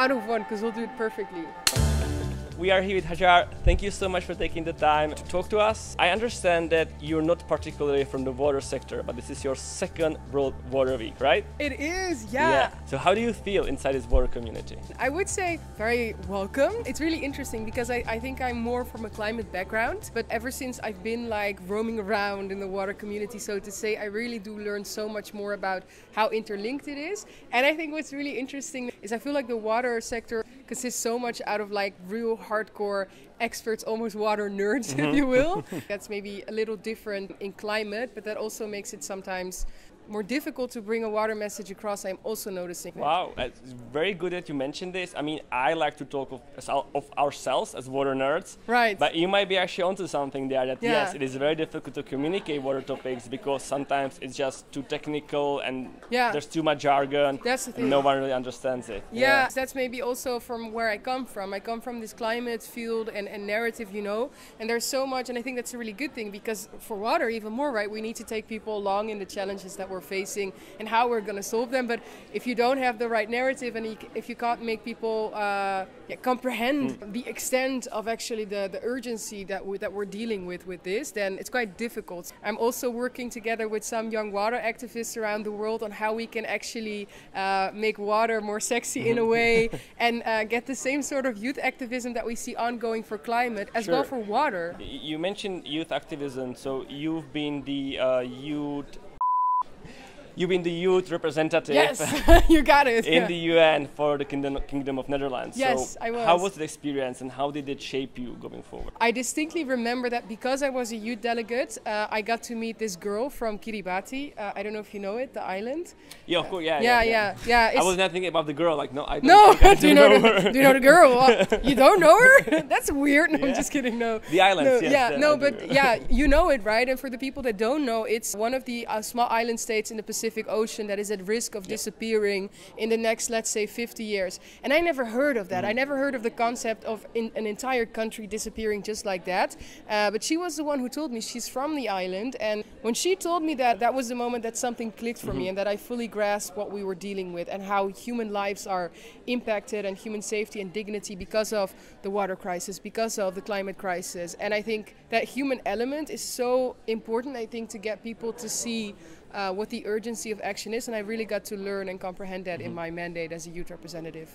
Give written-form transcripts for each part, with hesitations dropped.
out of one because we'll do it perfectly. We are here with Hajar. Thank you so much for taking the time to talk to us. I understand that you're not particularly from the water sector, but this is your second World Water Week, right? It is, yeah. So how do you feel inside this water community? I would say very welcome. It's really interesting because I think I'm more from a climate background, but ever since I've been like roaming around in the water community, so to say, I really do learn so much more about how interlinked it is. And I think what's really interesting is I feel like the water sector consists so much out of like real hardcore experts, almost water nerds, if you will. That's maybe a little different in climate, but that also makes it sometimes more difficult to bring a water message across. I'm also noticing that. Wow, it's very good that you mentioned this. I mean, I like to talk of ourselves as water nerds. Right. But you might be actually onto something there that yes, it is very difficult to communicate water topics because sometimes it's just too technical and there's too much jargon. That's the thing. And no one really understands it. Yeah, that's maybe also from where I come from. I come from this climate field and narrative, you know, and there's so much, and I think that's a really good thing because for water even more, right, we need to take people along in the challenges that we're facing and how we're going to solve them. But if you don't have the right narrative and if you can't make people comprehend the extent of actually the urgency that we're dealing with this, then it's quite difficult. I'm also working together with some young water activists around the world on how we can actually make water more sexy in a way and get the same sort of youth activism that we see ongoing for climate as well for water. You mentioned youth activism, so you've been the youth representative. Yes, you got it. In the UN for the Kingdom of Netherlands. Yes, so I was. How was the experience and how did it shape you going forward? I distinctly remember that because I was a youth delegate, I got to meet this girl from Kiribati. I don't know if you know it, the island. Yeah, of course, yeah. I was not thinking about the girl, like, no, I don't think I do you know her. Do you know the girl? You don't know her? That's weird. No, I'm just kidding, no. The islands, no, yes. But you know it, right? And for the people that don't know, it's one of the small island states in the Pacific Ocean that is at risk of disappearing in the next, let's say, 50 years. And I never heard of that. I never heard of the concept of an entire country disappearing just like that. But she was the one who told me. She's from the island. And when she told me that, that was the moment that something clicked for me and that I fully grasped what we were dealing with and how human lives are impacted and human safety and dignity because of the water crisis, because of the climate crisis. And I think that human element is so important, I think, to get people to see what the urgency of action is, and I really got to learn and comprehend that in my mandate as a youth representative.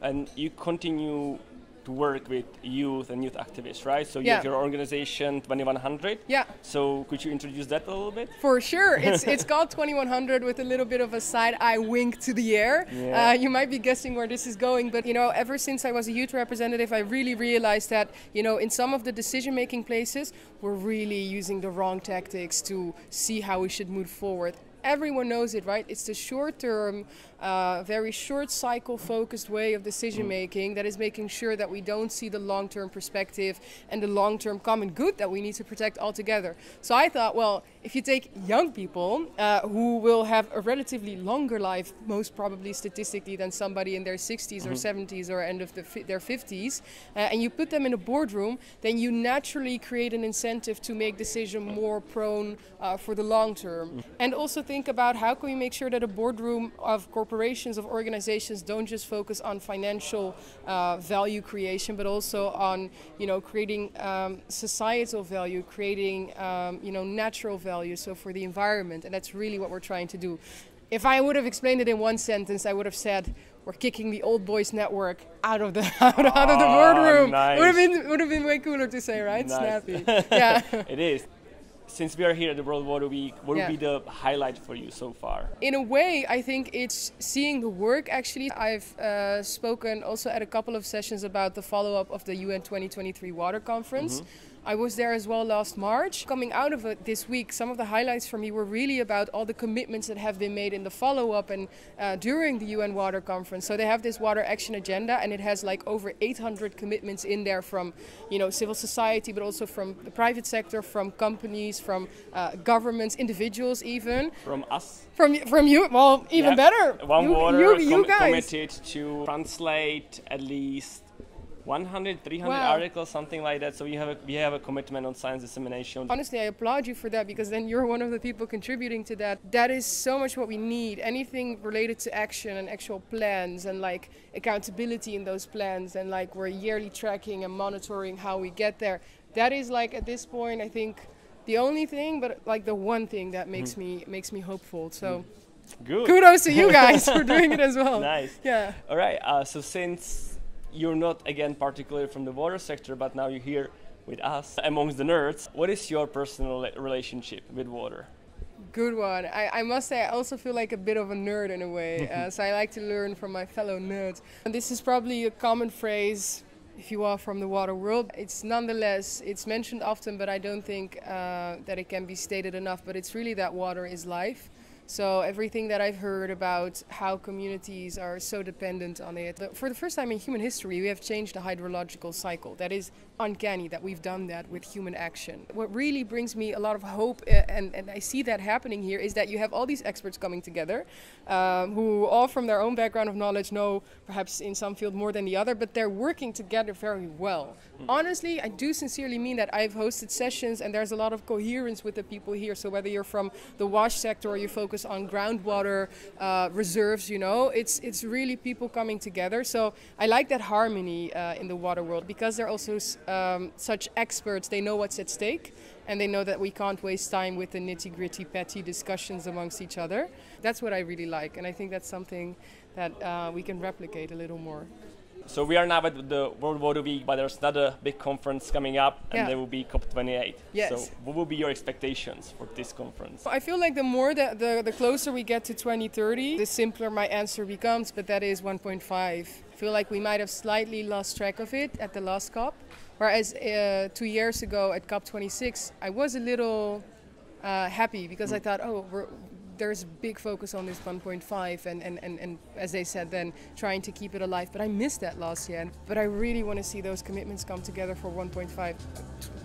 And you continue to work with youth and youth activists, right? So you have your organization 2100. Yeah. So could you introduce that a little bit? For sure. It's called 2100 with a little bit of a side eye wink to the air. Yeah. You might be guessing where this is going, but you know, ever since I was a youth representative, I really realized that, you know, in some of the decision-making places, we're really using the wrong tactics to see how we should move forward. Everyone knows it, right? It's the short-term, very short cycle focused way of decision making that is making sure that we don't see the long-term perspective and the long-term common good that we need to protect altogether. So I thought, well, if you take young people who will have a relatively longer life, most probably statistically than somebody in their 60s or 70s or end of their 50s, and you put them in a boardroom, then you naturally create an incentive to make decision more prone for the long term. And also think about how can we make sure that a boardroom of corporations, of organizations don't just focus on financial value creation, but also on, you know, creating societal value, creating, you know, natural value, so for the environment. And that's really what we're trying to do. If I would have explained it in one sentence, I would have said, we're kicking the old boys network out of the boardroom. Nice. Would have been way cooler to say, right? Nice. Snappy. Yeah. It is. Since we are here at the World Water Week, what would be the highlight for you so far? In a way, I think it's seeing the work, actually. I've spoken also at a couple of sessions about the follow-up of the UN 2023 Water Conference. I was there as well last March. Coming out of it this week, some of the highlights for me were really about all the commitments that have been made in the follow-up and during the UN Water Conference. So they have this water action agenda, and it has like over 800 commitments in there from, you know, civil society, but also from the private sector, from companies, from governments, individuals even. From us? From you, well, even better. One Water you guys. committed to translate at least 100, 300 Wow. articles, something like that. So we have a commitment on science dissemination. Honestly, I applaud you for that, because then you're one of the people contributing to that. That is so much what we need. Anything related to action and actual plans and like accountability in those plans, and like we're yearly tracking and monitoring how we get there. That is like at this point, I think, the only thing, but like the one thing that makes me hopeful. So Good. kudos to you guys for doing it as well. Nice. Yeah. All right. So since you're not, again, particularly from the water sector, but now you're here with us amongst the nerds, what is your personal relationship with water? Good one. I must say I also feel like a bit of a nerd in a way. So I like to learn from my fellow nerds. And this is probably a common phrase if you are from the water world. It's nonetheless, it's mentioned often, but I don't think that it can be stated enough. But it's really that water is life. So everything that I've heard about how communities are so dependent on it. For the first time in human history, we have changed the hydrological cycle. That is uncanny that we've done that with human action. What really brings me a lot of hope, and I see that happening here, is that you have all these experts coming together who all from their own background of knowledge know perhaps in some field more than the other, but they're working together very well. Honestly, I do sincerely mean that. I've hosted sessions and there's a lot of coherence with the people here. So whether you're from the wash sector or you focus on groundwater reserves, you know, it's really people coming together. So I like that harmony in the water world, because they're also such experts. They know what's at stake, and they know that we can't waste time with the nitty-gritty, petty discussions amongst each other. That's what I really like, and I think that's something that we can replicate a little more. So we are now at the World Water Week, but there's another big conference coming up, and Yeah. there will be COP28. Yes. So what will be your expectations for this conference? I feel like the more that the closer we get to 2030, the simpler my answer becomes, but that is 1.5. I feel like we might have slightly lost track of it at the last COP, whereas 2 years ago at COP26, I was a little happy, because I thought, there's a big focus on this 1.5 and as they said then, trying to keep it alive. But I missed that last year. But I really want to see those commitments come together for 1.5.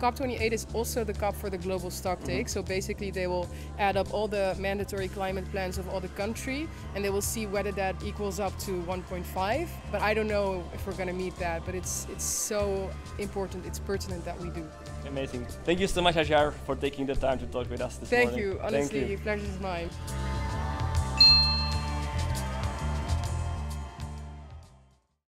COP28 is also the COP for the global stocktake. So basically they will add up all the mandatory climate plans of all the country, and they will see whether that equals up to 1.5. But I don't know if we're going to meet that. But it's so important, it's pertinent that we do. Amazing. Thank you so much, Hajar, for taking the time to talk with us this morning. Thank you. Honestly, pleasure is mine.